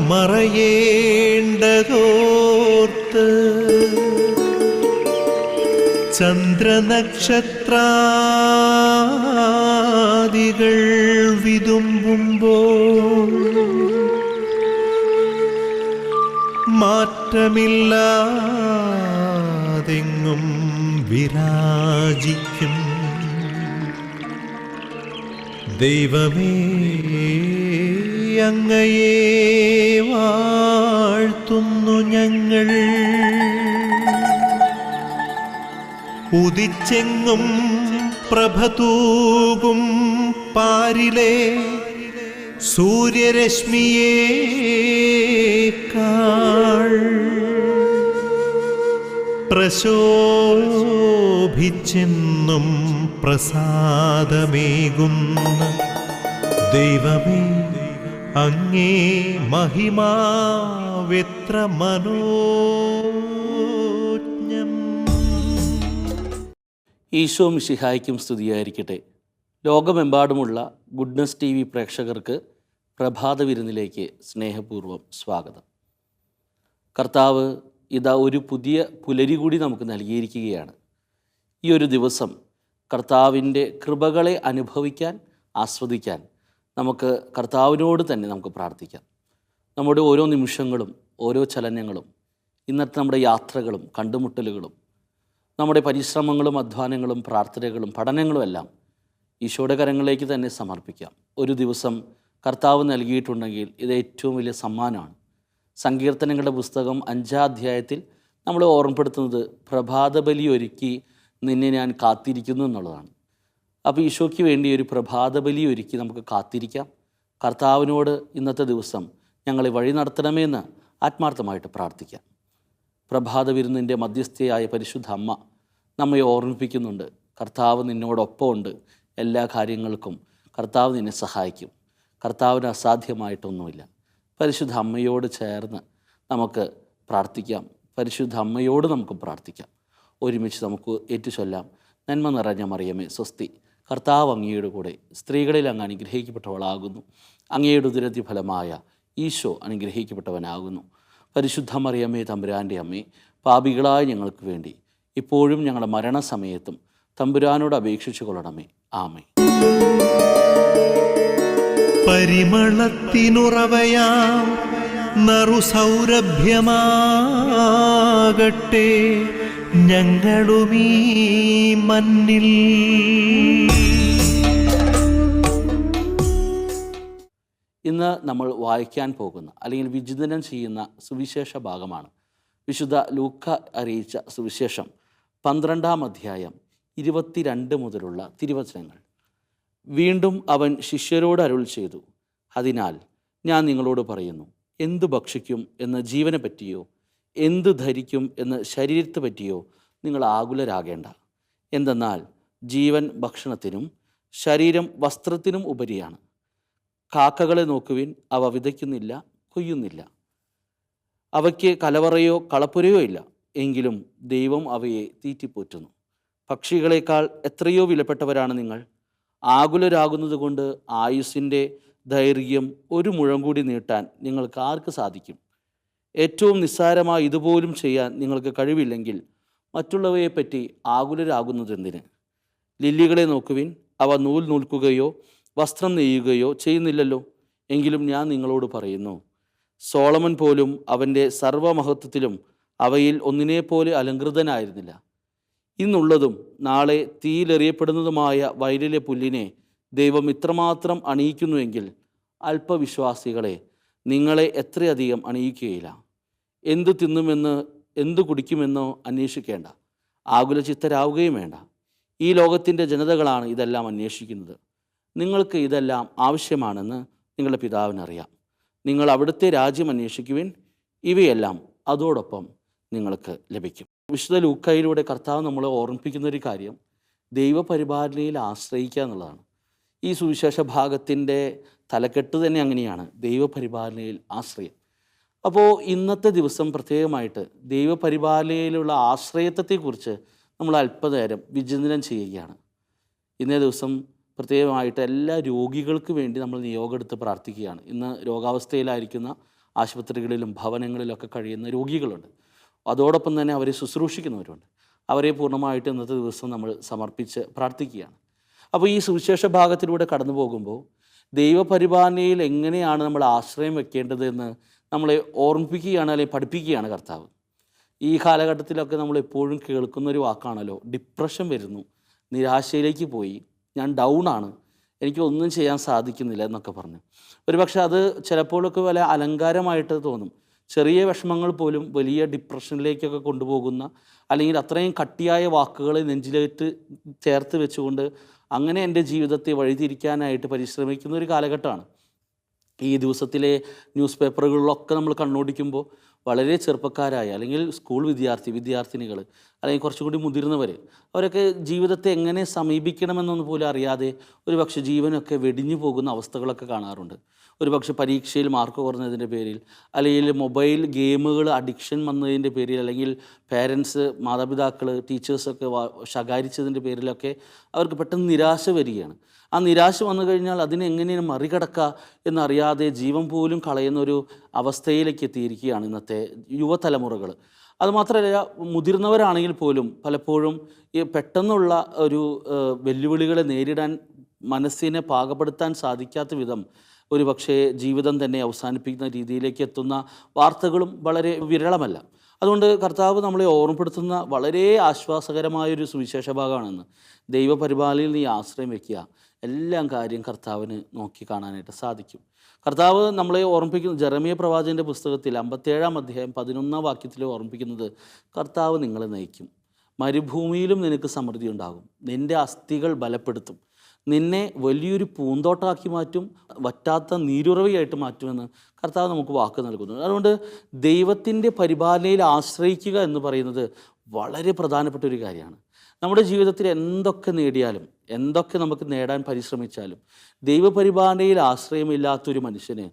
മറയേണ്ടതോർത്ത് ചന്ദ്രനക്ഷത്രാദികൾ വിതുമ്പുമ്പോൾ മാറ്റമില്ലാതെങ്ങും വിരാജിക്കും ദൈവമേ, അങ്ങയെ വാഴ്ത്തുന്നു ഞങ്ങൾ. ഉദിച്ചെങ്ങും പ്രഭതൂകും പാരിലെ സൂര്യരശ്മിയേക്കാൾ പ്രശോഭിച്ചെന്നും പ്രസാദമേകുന്ന ദൈവമേ, അങ്ങേ മഹിമാവെത്ര മനോജ്ഞം. ഈശോ മിശിഹായ്ക്കും സ്തുതിയായിരിക്കട്ടെ. ലോകമെമ്പാടുമുള്ള ഗുഡ്നസ് TV പ്രേക്ഷകർക്ക് പ്രഭാത വിരുന്നിലേക്ക് സ്നേഹപൂർവ്വം സ്വാഗതം. കർത്താവ് ഇതാ ഒരു പുതിയ പുലരി കൂടി നമുക്ക് നൽകിയിരിക്കുകയാണ്. ഈ ഒരു ദിവസം കർത്താവിൻ്റെ കൃപകളെ അനുഭവിക്കാൻ, ആസ്വദിക്കാൻ നമുക്ക് കർത്താവിനോട് തന്നെ നമുക്ക് പ്രാർത്ഥിക്കാം. നമ്മുടെ ഓരോ നിമിഷങ്ങളും ഓരോ ചലനങ്ങളും, ഇന്നത്തെ നമ്മുടെ യാത്രകളും കണ്ടുമുട്ടലുകളും, നമ്മുടെ പരിശ്രമങ്ങളും അധ്വാനങ്ങളും പ്രാർത്ഥനകളും പഠനങ്ങളും എല്ലാം ഈശോയുടെ കരങ്ങളിലേക്ക് തന്നെ സമർപ്പിക്കാം. ഒരു ദിവസം കർത്താവ് നൽകിയിട്ടുണ്ടെങ്കിൽ ഇത് ഏറ്റവും വലിയ സമ്മാനമാണ്. സങ്കീർത്തനങ്ങളുടെ പുസ്തകം 5-ാം അധ്യായത്തിൽ നമ്മളെ ഓർമ്മപ്പെടുത്തുന്നത് പ്രഭാതബലി ഒരുക്കി നിന്നെ ഞാൻ കാത്തിരിക്കുന്നു എന്നുള്ളതാണ്. അപ്പോൾ ഈശോയ്ക്ക് വേണ്ടി ഒരു പ്രഭാതബലി ഒരുക്കി നമുക്ക് കാത്തിരിക്കാം. കർത്താവിനോട് ഇന്നത്തെ ദിവസം ഞങ്ങളെ വഴി നടത്തണമെന്ന് ആത്മാർത്ഥമായിട്ട് പ്രാർത്ഥിക്കാം. പ്രഭാത വിരുന്നിൻ്റെ മധ്യസ്ഥയായ പരിശുദ്ധ അമ്മ നമ്മെ ഓർമ്മിപ്പിക്കുന്നുണ്ട്, കർത്താവ് നിന്നോടൊപ്പം ഉണ്ട്, എല്ലാ കാര്യങ്ങൾക്കും കർത്താവ് നിന്നെ സഹായിക്കും, കർത്താവിന് അസാധ്യമായിട്ടൊന്നുമില്ല. പരിശുദ്ധ അമ്മയോട് ചേർന്ന് നമുക്ക് പ്രാർത്ഥിക്കാം. പരിശുദ്ധ അമ്മയോട് നമുക്ക് പ്രാർത്ഥിക്കാം. ഒരുമിച്ച് നമുക്ക് ഏറ്റുചൊല്ലാം. നന്മ നിറഞ്ഞ മറിയമേ സ്വസ്തി, കർത്താവ് അങ്ങയുടെ കൂടെ, സ്ത്രീകളിൽ അങ്ങ് അനുഗ്രഹിക്കപ്പെട്ടവളാകുന്നു. അങ്ങയുടെ ഉദരത്തി ഫലമായ ഈശോ അനുഗ്രഹിക്കപ്പെട്ടവനാകുന്നു. പരിശുദ്ധ മറിയമേ തമ്പുരാൻ്റെ അമ്മേ, പാപികളായ ഞങ്ങൾക്ക് വേണ്ടി ഇപ്പോഴും ഞങ്ങളുടെ മരണസമയത്തും തമ്പുരാനോട് അപേക്ഷിച്ചു കൊള്ളണമേ. ആമേ. പരിമളത്തിനുറവയാം നറുസൗരഭ്യമാകട്ടെ ഞങ്ങളുമീ മണ്ണിൽ. ഇന്ന് നമ്മൾ വായിക്കാൻ പോകുന്ന അല്ലെങ്കിൽ വിചിന്തനം ചെയ്യുന്ന സുവിശേഷ ഭാഗമാണ് വിശുദ്ധ ലൂക്ക അറിയിച്ച സുവിശേഷം 12-ാം അധ്യായം 22 മുതലുള്ള തിരുവചനങ്ങൾ. വീണ്ടും അവൻ ശിഷ്യരോട് അരുൾ ചെയ്തു, അതിനാൽ ഞാൻ നിങ്ങളോട് പറയുന്നു, എന്തു ഭക്ഷിക്കും എന്ന് ജീവനെ പറ്റിയോ എന്തു ധരിക്കും എന്ന് ശരീരത്തെ പറ്റിയോ നിങ്ങൾ ആകുലരാകേണ്ട. എന്തെന്നാൽ ജീവൻ ഭക്ഷണത്തിനും ശരീരം വസ്ത്രത്തിനും ഉപരിയാണ്. കാക്കകളെ നോക്കുവിൻ, അവ വിതയ്ക്കുന്നില്ല, കൊയ്യുന്നില്ല, അവയ്ക്ക് കലവറയോ കളപ്പുരയോ ഇല്ല, എങ്കിലും ദൈവം അവയെ തീറ്റിപ്പോറ്റുന്നു. പക്ഷികളെക്കാൾ എത്രയോ വിലപ്പെട്ടവരാണ് നിങ്ങൾ. ആകുലരാകുന്നത് കൊണ്ട് ആയുസ്സിൻ്റെ ദൈർഘ്യം ഒരു മുഴം കൂടി നീട്ടാൻ നിങ്ങൾക്ക് ആർക്ക് സാധിക്കും? ഏറ്റവും നിസ്സാരമായ ഇതുപോലും ചെയ്യാൻ നിങ്ങൾക്ക് കഴിവില്ലെങ്കിൽ മറ്റുള്ളവയെപ്പറ്റി ആകുലരാകുന്നതെന്തിന്? ലില്ലികളെ നോക്കുവിൻ, അവ നൂൽ നൂൽക്കുകയോ വസ്ത്രം നെയ്യുകയോ ചെയ്യുന്നില്ലല്ലോ. എങ്കിലും ഞാൻ നിങ്ങളോട് പറയുന്നു, സോളമൻ പോലും അവൻ്റെ സർവ്വമഹത്വത്തിലും അവയിൽ ഒന്നിനെപ്പോലെ അലങ്കൃതനായിരുന്നില്ല. ഇന്നുള്ളതും നാളെ തീയിലെറിയപ്പെടുന്നതുമായ വയലിലെ പുല്ലിനെ ദൈവം ഇത്രമാത്രം അണിയിക്കുന്നുവെങ്കിൽ അല്പവിശ്വാസികളെ, നിങ്ങളെ എത്രയധികം അണിയിക്കുകയില്ല. എന്തു തിന്നുമെന്ന് എന്തു കുടിക്കുമെന്നോ അന്വേഷിക്കേണ്ട, ആകുലചിത്തരാവുകയും വേണ്ട. ഈ ലോകത്തിൻ്റെ ജനതകളാണ് ഇതെല്ലാം അന്വേഷിക്കുന്നത്. നിങ്ങൾക്ക് ഇതെല്ലാം ആവശ്യമാണെന്ന് നിങ്ങളുടെ പിതാവിനറിയാം. നിങ്ങൾ അവിടുത്തെ രാജ്യം അന്വേഷിക്കുവിൻ, ഇവയെല്ലാം അതോടൊപ്പം നിങ്ങൾക്ക് ലഭിക്കും. വിശുദ്ധ ലൂക്കായിലൂടെ കർത്താവ് നമ്മളെ ഓർമ്മിപ്പിക്കുന്നൊരു കാര്യം ദൈവപരിപാലനയിൽ ആശ്രയിക്കുക എന്നുള്ളതാണ്. ഈ സുവിശേഷ ഭാഗത്തിൻ്റെ തലക്കെട്ട് തന്നെ അങ്ങനെയാണ്, ദൈവപരിപാലനയിൽ ആശ്രയം. അപ്പോൾ ഇന്നത്തെ ദിവസം പ്രത്യേകമായിട്ട് ദൈവപരിപാലനയിലുള്ള ആശ്രയത്വത്തെക്കുറിച്ച് നമ്മൾ അല്പനേരം വിചിന്തനം ചെയ്യുകയാണ്. ഇന്നേ ദിവസം പ്രത്യേകമായിട്ട് എല്ലാ രോഗികൾക്ക് വേണ്ടി നമ്മൾ നിയോഗം എടുത്ത് പ്രാർത്ഥിക്കുകയാണ്. ഇന്ന് രോഗാവസ്ഥയിലായിരിക്കുന്ന ആശുപത്രികളിലും ഭവനങ്ങളിലൊക്കെ കഴിയുന്ന രോഗികളുണ്ട്. അതോടൊപ്പം തന്നെ അവരെ ശുശ്രൂഷിക്കുന്നവരുണ്ട്. അവരെ പൂർണ്ണമായിട്ട് ഇന്നത്തെ ദിവസം നമ്മൾ സമർപ്പിച്ച് പ്രാർത്ഥിക്കുകയാണ്. അപ്പോൾ ഈ സുവിശേഷ ഭാഗത്തിലൂടെ കടന്നു പോകുമ്പോൾ ദൈവപരിപാലനയിൽ എങ്ങനെയാണ് നമ്മൾ ആശ്രയം വെക്കേണ്ടത് എന്ന് നമ്മളെ ഓർമ്മിപ്പിക്കുകയാണ്, അല്ലെങ്കിൽ പഠിപ്പിക്കുകയാണ് കർത്താവ്. ഈ കാലഘട്ടത്തിലൊക്കെ നമ്മൾ എപ്പോഴും കേൾക്കുന്നൊരു വാക്കാണല്ലോ, ഡിപ്രഷൻ വരുന്നു, നിരാശയിലേക്ക് പോയി, ഞാൻ ഡൗൺ ആണ്, എനിക്കൊന്നും ചെയ്യാൻ സാധിക്കുന്നില്ല എന്നൊക്കെ പറഞ്ഞു. ഒരുപക്ഷെ അത് ചിലപ്പോഴൊക്കെ വല്ല അലങ്കാരമായിട്ട് തോന്നും. ചെറിയ വിഷമങ്ങൾ പോലും വലിയ ഡിപ്രഷനിലേക്കൊക്കെ കൊണ്ടുപോകുന്ന, അല്ലെങ്കിൽ അത്രയും കട്ടിയായ വാക്കുകളെ നെഞ്ചിലേറ്റ് ചേർത്ത് വെച്ചുകൊണ്ട് അങ്ങനെ എൻ്റെ ജീവിതത്തെ വഴിതിരിക്കാനായിട്ട് പരിശ്രമിക്കുന്ന ഒരു കാലഘട്ടമാണ്. ഈ ദിവസത്തിലെ ന്യൂസ് പേപ്പറുകളിലൊക്കെ നമ്മൾ കണ്ണോടിക്കുമ്പോൾ വളരെ ചെറുപ്പക്കാരായ, അല്ലെങ്കിൽ സ്കൂൾ വിദ്യാർത്ഥിനികൾ, അല്ലെങ്കിൽ കുറച്ചും കൂടി മുതിർന്നവർ, അവരൊക്കെ ജീവിതത്തെ എങ്ങനെ സമീപിക്കണമെന്നൊന്നും പോലും അറിയാതെ ഒരുപക്ഷെ ജീവനൊക്കെ വെടിഞ്ഞു പോകുന്ന അവസ്ഥകളൊക്കെ കാണാറുണ്ട്. ഒരുപക്ഷെ പരീക്ഷയിൽ മാർക്ക് കുറഞ്ഞതിൻ്റെ പേരിൽ, അല്ലെങ്കിൽ മൊബൈൽ ഗെയിമുകൾ അഡിക്ഷൻ വന്നതിൻ്റെ പേരിൽ, അല്ലെങ്കിൽ പേരൻസ്, മാതാപിതാക്കൾ, ടീച്ചേഴ്സൊക്കെ ശകാരിച്ചതിൻ്റെ പേരിലൊക്കെ അവർക്ക് പെട്ടെന്ന് നിരാശ വരികയാണ്. ആ നിരാശ വന്നു കഴിഞ്ഞാൽ അതിനെ എങ്ങനെയാണ് മറികടക്കുക എന്നറിയാതെ ജീവൻ പോലും കളയുന്നൊരു അവസ്ഥയിലേക്ക് എത്തിയിരിക്കുകയാണ് ഇന്നത്തെ യുവതലമുറകൾ. അതുമാത്രമല്ല, മുതിർന്നവരാണെങ്കിൽ പോലും പലപ്പോഴും ഈ പെട്ടെന്നുള്ള ഒരു വെല്ലുവിളികളെ നേരിടാൻ മനസ്സിനെ പാകപ്പെടുത്താൻ സാധിക്കാത്ത വിധം ഒരുപക്ഷെ ജീവിതം തന്നെ അവസാനിപ്പിക്കുന്ന രീതിയിലേക്ക് എത്തുന്ന വാർത്തകളും വളരെ വിരളമല്ല. അതുകൊണ്ട് കർത്താവ് നമ്മളെ ഓർമ്മപ്പെടുത്തുന്ന വളരെ ആശ്വാസകരമായൊരു സുവിശേഷ ഭാഗമാണെന്ന്. ദൈവപരിപാലനയിൽ നീ ആശ്രയം വയ്ക്കുക, എല്ലാം കാര്യം കർത്താവിന് നോക്കി കാണാനായിട്ട് സാധിക്കും. കർത്താവ് നമ്മളെ ഓർമ്മിപ്പിക്കുന്ന ജെറമ്യ പ്രവാചകൻ്റെ പുസ്തകത്തിൽ 57-ാം അധ്യായം 11-ാം വാക്യത്തിൽ ഓർമ്മിപ്പിക്കുന്നത്, കർത്താവ് നിങ്ങളെ നയിക്കും, മരുഭൂമിയിലും നിനക്ക് സമൃദ്ധി ഉണ്ടാകും, നിൻ്റെ അസ്ഥികൾ ബലപ്പെടുത്തും, നിന്നെ വലിയൊരു പൂന്തോട്ടമാക്കി മാറ്റും, വറ്റാത്ത നീരുറവയായിട്ട് മാറ്റുമെന്ന് കർത്താവ് നമുക്ക് വാക്ക് നൽകുന്നു. അതുകൊണ്ട് ദൈവത്തിൻ്റെ പരിപാലനയിൽ ആശ്രയിക്കുക എന്ന് പറയുന്നത് വളരെ പ്രധാനപ്പെട്ട ഒരു കാര്യമാണ്. നമ്മുടെ ജീവിതത്തിൽ എന്തൊക്കെ നേടിയാലും, എന്തൊക്കെ നമുക്ക് നേടാൻ പരിശ്രമിച്ചാലും, ദൈവപരിപാലനയിൽ ആശ്രയമില്ലാത്തൊരു മനുഷ്യന്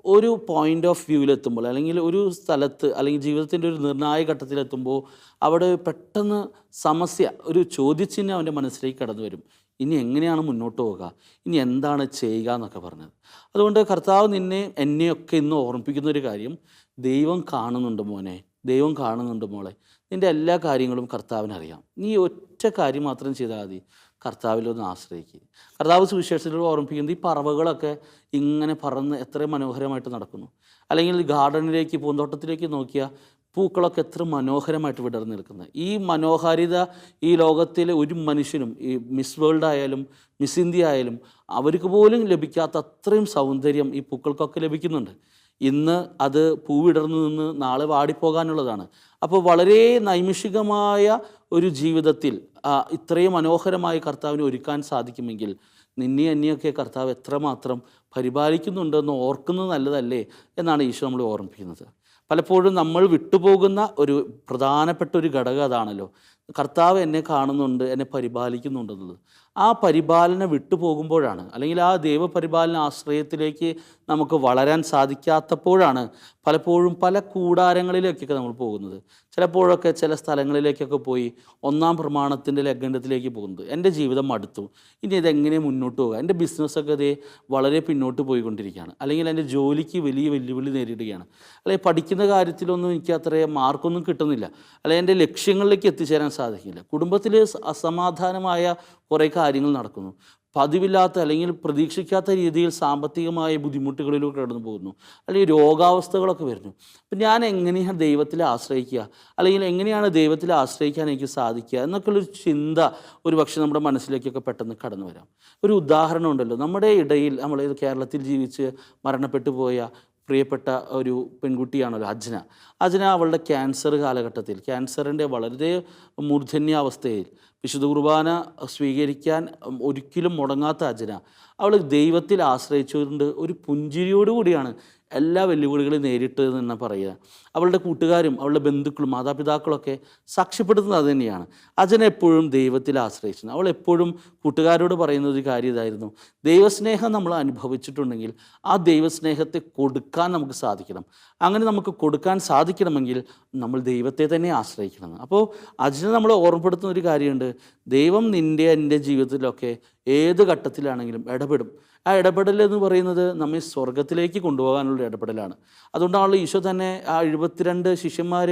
ഒരു പോയിൻ്റ് ഓഫ് വ്യൂവിലെത്തുമ്പോൾ, അല്ലെങ്കിൽ ഒരു സ്ഥലത്ത്, അല്ലെങ്കിൽ ജീവിതത്തിൻ്റെ ഒരു നിർണായക ഘട്ടത്തിലെത്തുമ്പോൾ അവിടെ പെട്ടെന്ന് സമസ്യ, ഒരു ചോദ്യചിഹ്നം അവൻ്റെ മനസ്സിലേക്ക് കടന്നു വരും. ഇനി എങ്ങനെയാണ് മുന്നോട്ട് പോവുക, ഇനി എന്താണ് ചെയ്യുക എന്നൊക്കെ പറഞ്ഞത്. അതുകൊണ്ട് കർത്താവ് നിന്നെ എന്നെയൊക്കെ ഇന്ന് ഓർമ്മിപ്പിക്കുന്ന ഒരു കാര്യം, ദൈവം കാണുന്നുണ്ട് മോനെ, ദൈവം കാണുന്നുണ്ട് മോളെ, നിൻ്റെ എല്ലാ കാര്യങ്ങളും കർത്താവിനറിയാം. നീ ഒറ്റ കാര്യം മാത്രം ചെയ്താൽ മതി, കർത്താവിലൊന്ന് ആശ്രയിക്കുക. കർത്താവ് സുവിശേഷത്തിലൂടെ ഓർമ്മിപ്പിക്കുന്നത്, ഈ പറവകളൊക്കെ ഇങ്ങനെ പറന്ന് എത്ര മനോഹരമായിട്ട് നടക്കുന്നു, അല്ലെങ്കിൽ ഗാർഡനിലേക്ക്, പൂന്തോട്ടത്തിലേക്ക് നോക്കിയാൽ പൂക്കളൊക്കെ എത്ര മനോഹരമായിട്ട് വിടർന്ന് നിൽക്കുന്നത്. ഈ മനോഹാരിത ഈ ലോകത്തിലെ ഒരു മനുഷ്യനും, ഈ മിസ് വേൾഡ് ആയാലും മിസ് ഇന്ത്യ ആയാലും അവർക്ക് പോലും ലഭിക്കാത്ത അത്രയും സൗന്ദര്യം ഈ പൂക്കൾക്കൊക്കെ ലഭിക്കുന്നുണ്ട്. ഇന്ന് അത് പൂവിടർന്നു നിന്ന് നാളെ വാടിപ്പോകാനുള്ളതാണ്. അപ്പോൾ വളരെ നൈമിഷികമായ ഒരു ജീവിതത്തിൽ ഇത്രയും മനോഹരമായി കർത്താവിനെ ഒരുക്കാൻ സാധിക്കുമെങ്കിൽ നിന്നെ എന്നെയൊക്കെ കർത്താവ് എത്രമാത്രം പരിപാലിക്കുന്നുണ്ടെന്ന് ഓർക്കുന്നത് നല്ലതല്ലേ എന്നാണ് ഈശോ നമ്മളെ ഓർമ്മിപ്പിക്കുന്നത്. പലപ്പോഴും നമ്മൾ വിട്ടുപോകുന്ന ഒരു പ്രധാനപ്പെട്ട ഒരു ഘടകം അതാണല്ലോ, കർത്താവ് എന്നെ കാണുന്നുണ്ട്, എന്നെ പരിപാലിക്കുന്നുണ്ടെന്നുള്ളത്. ആ പരിപാലന വിട്ടുപോകുമ്പോഴാണ്, അല്ലെങ്കിൽ ആ ദൈവപരിപാലന ആശ്രയത്തിലേക്ക് നമുക്ക് വളരാൻ സാധിക്കാത്തപ്പോഴാണ് പലപ്പോഴും പല കൂടാരങ്ങളിലേക്കൊക്കെ നമ്മൾ പോകുന്നത്. ചിലപ്പോഴൊക്കെ ചില സ്ഥലങ്ങളിലേക്കൊക്കെ പോയി 1-ാം പ്രമാണത്തിൻ്റെ ലംഘനത്തിലേക്ക് പോകുന്നത്. എൻ്റെ ജീവിതം മടുത്തു, ഇനി ഇതെങ്ങനെ മുന്നോട്ട് പോകുക, എൻ്റെ ബിസിനസ്സൊക്കെ അതേ വളരെ പിന്നോട്ട് പോയിക്കൊണ്ടിരിക്കുകയാണ്, അല്ലെങ്കിൽ എൻ്റെ ജോലിക്ക് വലിയ വെല്ലുവിളി നേരിടുകയാണ്, അല്ലെങ്കിൽ പഠിക്കുന്ന കാര്യത്തിലൊന്നും എനിക്ക് അത്രയും മാർക്കൊന്നും കിട്ടുന്നില്ല, അല്ലെങ്കിൽ എൻ്റെ ലക്ഷ്യങ്ങളിലേക്ക് എത്തിച്ചേരാൻ സാധിക്കില്ല, കുടുംബത്തിൽ അസമാധാനമായ കുറേ കാര്യങ്ങൾ നടക്കുന്നു, പതിവില്ലാത്ത അല്ലെങ്കിൽ പ്രതീക്ഷിക്കാത്ത രീതിയിൽ സാമ്പത്തികമായ ബുദ്ധിമുട്ടുകളിലൂടെ കടന്നു പോകുന്നു, അല്ലെങ്കിൽ രോഗാവസ്ഥകളൊക്കെ വരുന്നു. അപ്പം ഞാൻ എങ്ങനെയാണ് ദൈവത്തിൽ ആശ്രയിക്കുക, അല്ലെങ്കിൽ എങ്ങനെയാണ് ദൈവത്തിൽ ആശ്രയിക്കാൻ എനിക്ക് സാധിക്കുക എന്നൊക്കെയുള്ളൊരു ചിന്ത ഒരു പക്ഷേ നമ്മുടെ മനസ്സിലേക്കൊക്കെ പെട്ടെന്ന് കടന്നു വരാം. ഒരു ഉദാഹരണം ഉണ്ടല്ലോ, നമ്മുടെ ഇടയിൽ, നമ്മൾ കേരളത്തിൽ ജീവിച്ച് മരണപ്പെട്ടു പോയ പ്രിയപ്പെട്ട ഒരു പെൺകുട്ടിയാണല്ലോ അജ്ന. അവളുടെ ക്യാൻസർ കാലഘട്ടത്തിൽ, ക്യാൻസറിൻ്റെ വളരെ മൂർധന്യാവസ്ഥയിൽ വിശുദ്ധ കുർബാന സ്വീകരിക്കാൻ ഒരിക്കലും മുടങ്ങാത്ത അജ്ന, അവൾ ദൈവത്തിൽ ആശ്രയിച്ചുകൊണ്ട് ഒരു പുഞ്ചിരിയോടുകൂടിയാണ് എല്ലാ വെല്ലുവിളികളും നേരിട്ടതെന്ന് പറയുക. അവളുടെ കൂട്ടുകാരും അവളുടെ ബന്ധുക്കളും മാതാപിതാക്കളൊക്കെ സാക്ഷ്യപ്പെടുത്തുന്നത് അത് തന്നെയാണ്. അജ്ന എപ്പോഴും ദൈവത്തിൽ ആശ്രയിച്ചു. അവൾ എപ്പോഴും കൂട്ടുകാരോട് പറയുന്ന ഒരു കാര്യം ഇതായിരുന്നു, ദൈവസ്നേഹം നമ്മൾ അനുഭവിച്ചിട്ടുണ്ടെങ്കിൽ ആ ദൈവസ്നേഹത്തെ കൊടുക്കാൻ നമുക്ക് സാധിക്കണം. അങ്ങനെ നമുക്ക് കൊടുക്കാൻ സാധിക്കണമെങ്കിൽ നമ്മൾ ദൈവത്തെ തന്നെ ആശ്രയിക്കണം. അപ്പോൾ അജ്ന നമ്മളെ ഓർമ്മപ്പെടുത്തുന്ന ഒരു കാര്യമുണ്ട്, ദൈവം നിൻ്റെ എൻ്റെ ജീവിതത്തിലൊക്കെ ഏത് ഘട്ടത്തിലാണെങ്കിലും ഇടപെടും. ആ ഇടപെടൽ എന്ന് പറയുന്നത് നമ്മെ സ്വർഗത്തിലേക്ക് കൊണ്ടുപോകാനുള്ള ഇടപെടലാണ്. അതുകൊണ്ടാണല്ലോ ഈശോ തന്നെ ആ 72 ശിഷ്യന്മാർ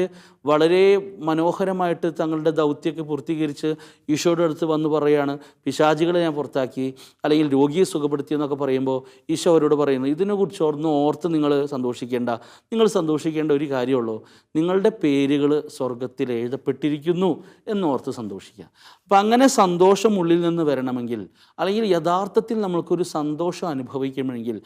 വളരെ മനോഹരമായിട്ട് തങ്ങളുടെ ദൗത്യമൊക്കെ പൂർത്തീകരിച്ച് ഈശോയുടെ അടുത്ത് വന്ന് പറയുകയാണ്, പിശാചികളെ ഞാൻ പുറത്താക്കി, അല്ലെങ്കിൽ രോഗിയെ സുഖപ്പെടുത്തി എന്നൊക്കെ പറയുമ്പോൾ ഈശോ അവരോട് പറയുന്നു, ഇതിനെക്കുറിച്ച് ഒന്നും ഓർത്ത് നിങ്ങൾ സന്തോഷിക്കേണ്ട. നിങ്ങൾ സന്തോഷിക്കേണ്ട ഒരു കാര്യമുള്ളൂ, നിങ്ങളുടെ പേരുകൾ സ്വർഗത്തിൽ എഴുതപ്പെട്ടിരിക്കുന്നു എന്നോർത്ത് സന്തോഷിക്കുക. അപ്പം അങ്ങനെ സന്തോഷം ഉള്ളിൽ നിന്ന് വരണമെങ്കിൽ, അല്ലെങ്കിൽ യഥാർത്ഥത്തിൽ നമ്മൾക്കൊരു സന്തോഷം അനുഭവിക്കണമെങ്കിൽ,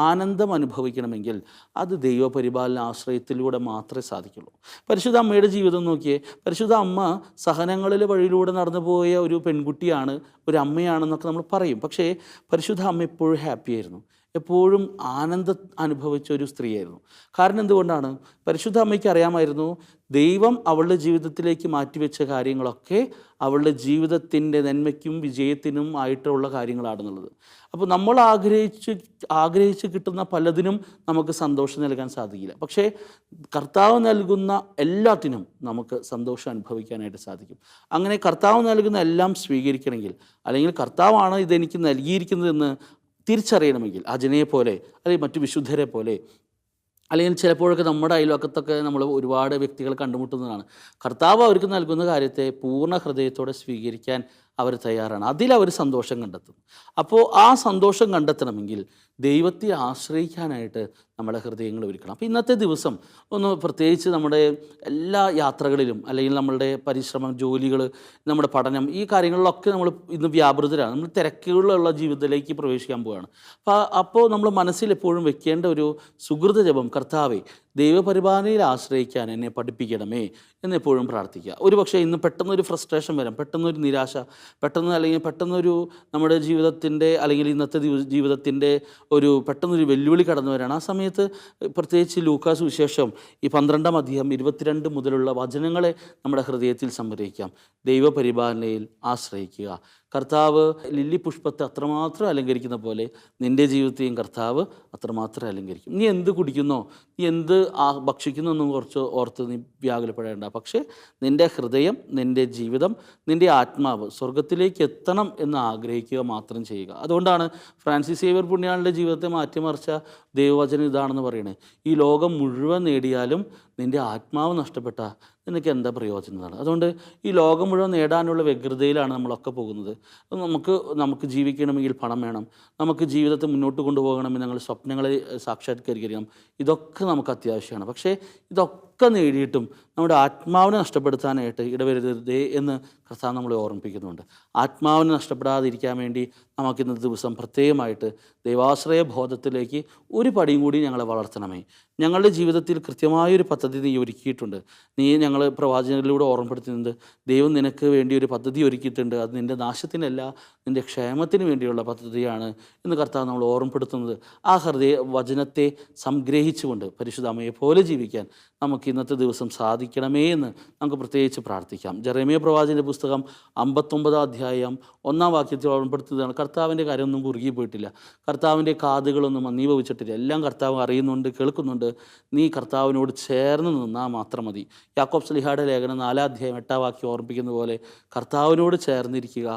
ആനന്ദം അനുഭവിക്കണമെങ്കിൽ, അത് ദൈവപരിപാലന ആശ്രയത്തിലൂടെ മാത്രമേ സാധിക്കുള്ളൂ. പരിശുദ്ധ അമ്മയുടെ ജീവിതം നോക്കിയേ. പരിശുദ്ധ അമ്മ സഹനങ്ങളിലെ വഴിയിലൂടെ നടന്നു പോയ ഒരു പെൺകുട്ടിയാണ്, ഒരു അമ്മയാണെന്നൊക്കെ നമ്മൾ പറയും. പക്ഷേ പരിശുദ്ധ അമ്മ എപ്പോഴും ഹാപ്പിയായിരുന്നു, എപ്പോഴും ആനന്ദം അനുഭവിച്ച ഒരു സ്ത്രീയായിരുന്നു. കാരണം എന്തുകൊണ്ടാണ്? പരിശുദ്ധ അമ്മയ്ക്ക് അറിയാമായിരുന്നു ദൈവം അവളുടെ ജീവിതത്തിലേക്ക് മാറ്റിവെച്ച കാര്യങ്ങളൊക്കെ അവളുടെ ജീവിതത്തിൻ്റെ നന്മയ്ക്കും വിജയത്തിനും ആയിട്ടുള്ള കാര്യങ്ങളാണെന്നുള്ളത്. അപ്പോൾ നമ്മൾ ആഗ്രഹിച്ച് കിട്ടുന്ന പലതിനും നമുക്ക് സന്തോഷം നൽകാൻ സാധിക്കില്ല. പക്ഷേ കർത്താവ് നൽകുന്ന എല്ലാത്തിനും നമുക്ക് സന്തോഷം അനുഭവിക്കാനായിട്ട് സാധിക്കും. അങ്ങനെ കർത്താവ് നൽകുന്ന എല്ലാം സ്വീകരിക്കണമെങ്കിൽ, അല്ലെങ്കിൽ കർത്താവാണ് ഇതെനിക്ക് നൽകിയിരിക്കുന്നതെന്ന് തിരിച്ചറിയണമെങ്കിൽ, അജനയെ പോലെ അല്ലെങ്കിൽ മറ്റു വിശുദ്ധരെ പോലെ, അല്ലെങ്കിൽ ചിലപ്പോഴൊക്കെ നമ്മുടെ അയൽവക്കത്തൊക്കെ നമ്മൾ ഒരുപാട് വ്യക്തികൾ കണ്ടുമുട്ടുന്നതാണ്. കർത്താവ് അവർക്ക് നൽകുന്ന കാര്യത്തെ പൂർണ്ണ ഹൃദയത്തോടെ സ്വീകരിക്കാൻ അവർ തയ്യാറാണ്, അതിലവർ സന്തോഷം കണ്ടെത്തും. അപ്പോൾ ആ സന്തോഷം കണ്ടെത്തണമെങ്കിൽ ദൈവത്തെ ആശ്രയിക്കാനായിട്ട് നമ്മുടെ ഹൃദയങ്ങൾ ഒരുക്കണം. അപ്പോൾ ഇന്നത്തെ ദിവസം ഒന്ന് പ്രത്യേകിച്ച് നമ്മുടെ എല്ലാ യാത്രകളിലും, അല്ലെങ്കിൽ നമ്മളുടെ പരിശ്രമം, ജോലികൾ, നമ്മുടെ പഠനം, ഈ കാര്യങ്ങളിലൊക്കെ നമ്മൾ ഇന്ന് വ്യാപൃതരാണ്. നമ്മൾ തിരക്കുകളുള്ള ജീവിതത്തിലേക്ക് പ്രവേശിക്കാൻ പോവുകയാണ്. അപ്പോൾ നമ്മൾ മനസ്സിൽ എപ്പോഴും വെക്കേണ്ട ഒരു സുഹൃത ജപം, കർത്താവേ ദൈവപരിപാലനയിൽ ആശ്രയിക്കാൻ എന്നെ പഠിപ്പിക്കണമേ എന്നെപ്പോഴും പ്രാർത്ഥിക്കുക. ഒരു പക്ഷേ ഇന്ന് പെട്ടെന്നൊരു ഫ്രസ്ട്രേഷൻ വരാം, പെട്ടെന്നൊരു നിരാശ, പെട്ടെന്നൊരു നമ്മുടെ ജീവിതത്തിൻ്റെ, അല്ലെങ്കിൽ ഇന്നത്തെ ജീവിതത്തിൻ്റെ ഒരു പെട്ടെന്നൊരു വെല്ലുവിളി കടന്നു വരികയാണ്. ആ സമയത്ത് പ്രത്യേകിച്ച് ലൂക്കാ സുവിശേഷം ഈ 12-ാം അധ്യായം 22 മുതലുള്ള വചനങ്ങളെ നമ്മുടെ ഹൃദയത്തിൽ സംഗ്രഹിക്കാം. ദൈവപരിപാലനയിൽ ആശ്രയിക്കുക. കർത്താവ് ലില്ലി പുഷ്പത്തെ അത്രമാത്രം അലങ്കരിക്കുന്ന പോലെ നിൻ്റെ ജീവിതത്തെയും കർത്താവ് അത്രമാത്രം അലങ്കരിക്കും. നീ എന്ത് കുടിക്കുന്നോ, നീ എന്ത് ഭക്ഷിക്കുന്നോ എന്നും കുറച്ച് ഓർത്ത് നീ വ്യാകുലപ്പെടേണ്ട. പക്ഷേ നിൻ്റെ ഹൃദയം, നിൻ്റെ ജീവിതം, നിൻ്റെ ആത്മാവ് സ്വർഗത്തിലേക്ക് എത്തണം എന്ന് ആഗ്രഹിക്കുക മാത്രം ചെയ്യുക. അതുകൊണ്ടാണ് ഫ്രാൻസിസ് സേവ്യർ പുണ്യാളൻ്റെ ജീവിതത്തെ മാറ്റിമറിച്ച ദൈവവചനം ഇതാണെന്ന് പറയുന്നത്, ഈ ലോകം മുഴുവൻ നേടിയാലും നിൻ്റെ ആത്മാവ് നഷ്ടപ്പെട്ട നിനക്ക് എന്താ പ്രയോജനമാണ്? അതുകൊണ്ട് ഈ ലോകം മുഴുവൻ നേടാനുള്ള വ്യഗ്രതയിലാണ് നമ്മളൊക്കെ പോകുന്നത്. നമുക്ക് ജീവിക്കണമെങ്കിൽ പണം വേണം, നമുക്ക് ജീവിതത്തെ മുന്നോട്ട് കൊണ്ടുപോകണമെങ്കിൽ ഞങ്ങൾ സ്വപ്നങ്ങളെ സാക്ഷാത്കരിക്കണം, ഇതൊക്കെ നമുക്ക് അത്യാവശ്യമാണ്. പക്ഷേ ഇതൊക്കെ നേടിയിട്ടും നമ്മുടെ ആത്മാവിനെ നഷ്ടപ്പെടുത്താനായിട്ട് ഇടവരുതരുതേ എന്ന് കർത്താവ് നമ്മളെ ഓർമ്മിപ്പിക്കുന്നുണ്ട്. ആത്മാവിനെ നഷ്ടപ്പെടാതിരിക്കാൻ വേണ്ടി നമുക്ക് ഇന്നത്തെ ദിവസം പ്രത്യേകമായിട്ട് ദൈവാശ്രയ ബോധത്തിലേക്ക് ഒരു പടിയും കൂടി ഞങ്ങളെ വളർത്തണമേ. ഞങ്ങളുടെ ജീവിതത്തിൽ കൃത്യമായൊരു പദ്ധതി നീ ഒരുക്കിയിട്ടുണ്ട്. നീ ഞങ്ങൾ പ്രവാചകനിലൂടെ ഓർമ്മപ്പെടുത്തുന്നത് ദൈവം നിനക്ക് വേണ്ടി ഒരു പദ്ധതി ഒരുക്കിയിട്ടുണ്ട്. അത് നിൻ്റെ നാശത്തിനല്ല, നിൻ്റെ ക്ഷേമത്തിന് വേണ്ടിയുള്ള പദ്ധതിയാണ് എന്ന് കർത്താവ് നമ്മൾ ഓർമ്മപ്പെടുത്തുന്നത്. ആ വചനത്തെ സംഗ്രഹിച്ചുകൊണ്ട് പരിശുദ്ധ അമ്മയെ പോലെ ജീവിക്കാൻ നമുക്ക് ഇന്നത്തെ ദിവസം സാധിക്കണമേ എന്ന് നമുക്ക് പ്രത്യേകിച്ച് പ്രാർത്ഥിക്കാം. ജെറമ്യാ പ്രവാചകൻ്റെ പുസ്തകം 59-ാം അധ്യായം 1-ാം വാക്യത്തിൽ ഓർമ്മപ്പെടുത്തുന്നതാണ്, കർത്താവിൻ്റെ കാര്യമൊന്നും കുറുകി പോയിട്ടില്ല, കർത്താവിൻ്റെ കാതുകളൊന്നും മന്ദീഭവിച്ചിട്ടില്ല, എല്ലാം കർത്താവ് അറിയുന്നുണ്ട്, കേൾക്കുന്നുണ്ട്. നീ കർത്താവിനോട് ചേർന്ന് നിന്നാൽ മാത്രം മതി. യാക്കോബ് ശ്ലീഹായുടെ ലേഖനം 4-ാം അധ്യായം 8-ാം വാക്യം ഓർമ്മിപ്പിക്കുന്ന പോലെ കർത്താവിനോട് ചേർന്നിരിക്കുക,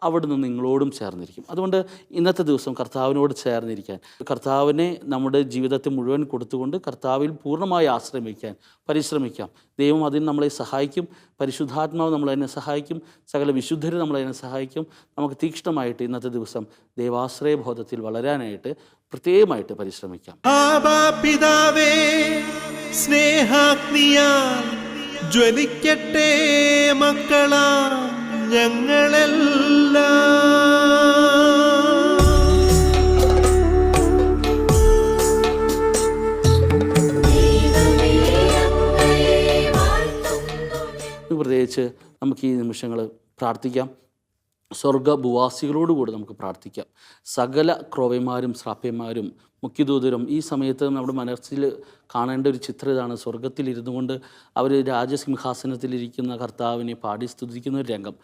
അവിടുന്ന് നിങ്ങളോടും ചേർന്നിരിക്കും. അതുകൊണ്ട് ഇന്നത്തെ ദിവസം കർത്താവിനോട് ചേർന്നിരിക്കാൻ, കർത്താവിനെ നമ്മുടെ ജീവിതത്തെ മുഴുവൻ കൊടുത്തുകൊണ്ട് കർത്താവിൽ പൂർണ്ണമായി ആശ്രമിക്കാൻ പരിശ്രമിക്കാം. ദൈവം അതിന് നമ്മളെ സഹായിക്കും. പരിശുദ്ധാത്മാവ് നമ്മളതിനെ സഹായിക്കും. സകല വിശുദ്ധർ നമ്മളതിനെ സഹായിക്കും. നമുക്ക് തീക്ഷ്ണമായിട്ട് ഇന്നത്തെ ദിവസം ദൈവാശ്രയ ബോധത്തിൽ വളരാനായിട്ട് പ്രത്യേകമായിട്ട് പരിശ്രമിക്കാം. പിതാവേ, സ്നേഹാഗ്നിയാൽ ജ്വലിക്കട്ടെ മക്കളാ ഞങ്ങളെല്ലാം. പ്രത്യേകിച്ച് നമുക്ക് ഈ നിമിഷങ്ങൾ പ്രാർത്ഥിക്കാം. സ്വർഗഭുവാസികളോടുകൂടി നമുക്ക് പ്രാർത്ഥിക്കാം. സകല ക്രോവന്മാരും ശ്രാപ്യന്മാരും മുഖ്യദൂതരും ഈ സമയത്ത് നമ്മുടെ മനസ്സിൽ കാണേണ്ട ഒരു ചിത്രം ഇതാണ്. സ്വർഗത്തിലിരുന്നു കൊണ്ട് അവർ രാജസിംഹാസനത്തിലിരിക്കുന്ന കർത്താവിനെ പാടി സ്തുതിക്കുന്ന ഒരു രംഗം.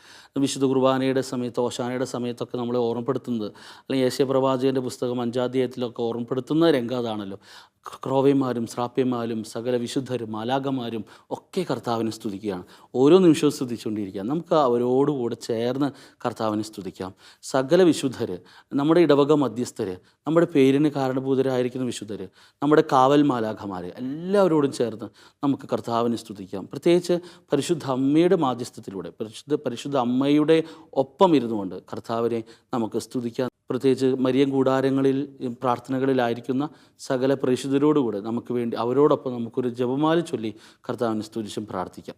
വിശുദ്ധ കുർബാനയുടെ സമയത്ത്, ഓശാനയുടെ സമയത്തൊക്കെ നമ്മളെ ഓർമ്മപ്പെടുത്തുന്നത്, അല്ലെങ്കിൽ യേശയ്യാപ്രവാചകൻ്റെ പുസ്തകം 5-ാം അധ്യായത്തിലൊക്കെ ഓർമ്മപ്പെടുത്തുന്ന രംഗം അതാണല്ലോ. ക്രോവ്യന്മാരും ശ്രാപ്യന്മാരും സകല വിശുദ്ധരും മാലാഖമാരും ഒക്കെ കർത്താവിനെ സ്തുതിക്കുകയാണ്. ഓരോ നിമിഷവും സ്തുതിച്ചുകൊണ്ടിരിക്കുക. നമുക്ക് അവരോടുകൂടെ ചേർന്ന് കർത്താവിനെ സ്തുതിക്കാം. സകല വിശുദ്ധർ, നമ്മുടെ ഇടവക മധ്യസ്ഥർ, നമ്മുടെ പേരിന് കാരണഭൂതരായിരിക്കുന്ന വിശുദ്ധർ, നമ്മുടെ കാവൽ മാലാഖമാർ, എല്ലാവരോടും ചേർന്ന് നമുക്ക് കർത്താവിനെ സ്തുതിക്കാം. പ്രത്യേകിച്ച് പരിശുദ്ധ അമ്മയുടെ മാധ്യസ്ഥത്തിലൂടെ, പരിശുദ്ധ അമ്മയുടെ ഒപ്പം ഇരുന്നുകൊണ്ട് കർത്താവിനെ നമുക്ക് സ്തുതിക്കാം. പ്രത്യേകിച്ച് മരിയൻ കൂടാരങ്ങളിൽ പ്രാർത്ഥനകളിലായിരിക്കുന്ന സകല പരിശുദ്ധരോടുകൂടെ നമുക്ക് വേണ്ടി അവരോടൊപ്പം നമുക്കൊരു ജപമാല ചൊല്ലി കർത്താവിനെ സ്തുതിച്ചും പ്രാർത്ഥിക്കാം.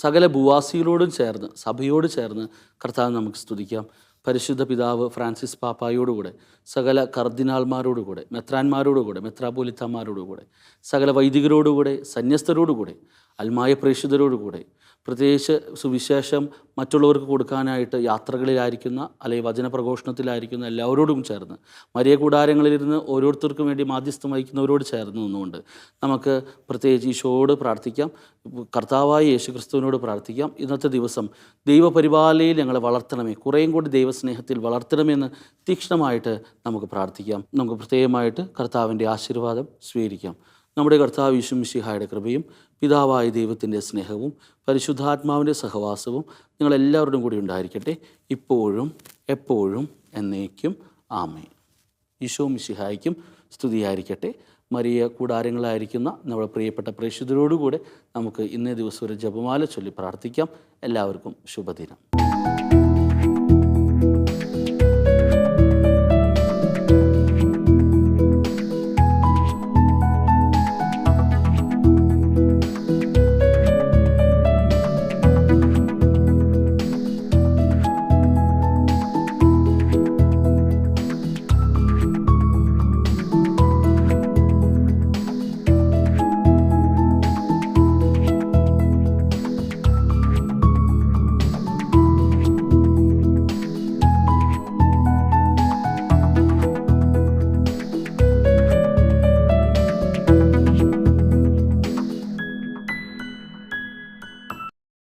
സകല ഭൂവാസികളോടും ചേർന്ന് സഭയോട് ചേർന്ന് കർത്താവ് നമുക്ക് സ്തുതിക്കാം. പരിശുദ്ധ പിതാവ് ഫ്രാൻസിസ് പാപ്പായോടുകൂടെ, സകല കർദിനാൾമാരോടുകൂടെ, മെത്രാന്മാരോടുകൂടെ, മെത്രാപോലിത്തമാരോടുകൂടെ, സകല വൈദികരോടുകൂടെ, സന്യസ്തരോടുകൂടെ, അൽമായ പ്രേക്ഷിതരോടുകൂടെ, പ്രത്യേകിച്ച് സുവിശേഷം മറ്റുള്ളവർക്ക് കൊടുക്കാനായിട്ട് യാത്രകളിലായിരിക്കുന്ന അല്ലെങ്കിൽ വചനപ്രഘോഷണത്തിലായിരിക്കുന്ന എല്ലാവരോടും ചേർന്ന്, മരിയ കൂടാരങ്ങളിലിരുന്ന് ഓരോരുത്തർക്കും വേണ്ടി മാധ്യസ്ഥം വഹിക്കുന്നവരോട് ചേർന്ന് നിന്നുകൊണ്ട് നമുക്ക് പ്രത്യേകിച്ച് ഈശോയോട് പ്രാർത്ഥിക്കാം, കർത്താവായ യേശുക്രിസ്തുവിനോട് പ്രാർത്ഥിക്കാം. ഇന്നത്തെ ദിവസം ദൈവപരിപാലനയിൽ ഞങ്ങളെ വളർത്തണമേ, കുറേയും കൂടി ദൈവസ്നേഹത്തിൽ വളർത്തണമെന്ന് തീക്ഷ്ണമായിട്ട് നമുക്ക് പ്രാർത്ഥിക്കാം. നമുക്ക് പ്രത്യേകമായിട്ട് കർത്താവിൻ്റെ ആശീർവാദം സ്വീകരിക്കാം. നമ്മുടെ കർത്താവ് യേശു മിശിഹായുടെ കൃപയും പിതാവായ ദൈവത്തിൻ്റെ സ്നേഹവും പരിശുദ്ധാത്മാവിൻ്റെ സഹവാസവും നിങ്ങളെല്ലാവരുടെയും കൂടി ഉണ്ടായിരിക്കട്ടെ, ഇപ്പോഴും എപ്പോഴും എന്നേക്കും. ആമേൻ. ഈശോ മിശിഹായ്ക്കും സ്തുതിയായിരിക്കട്ടെ. മരിയ കൂടാരങ്ങളായിരിക്കുന്ന നമ്മുടെ പ്രിയപ്പെട്ട പ്രേക്ഷിതരോടുകൂടെ നമുക്ക് ഇന്നേ ദിവസം ഒരു ജപമാല ചൊല്ലി പ്രാർത്ഥിക്കാം. എല്ലാവർക്കും ശുഭദിനം.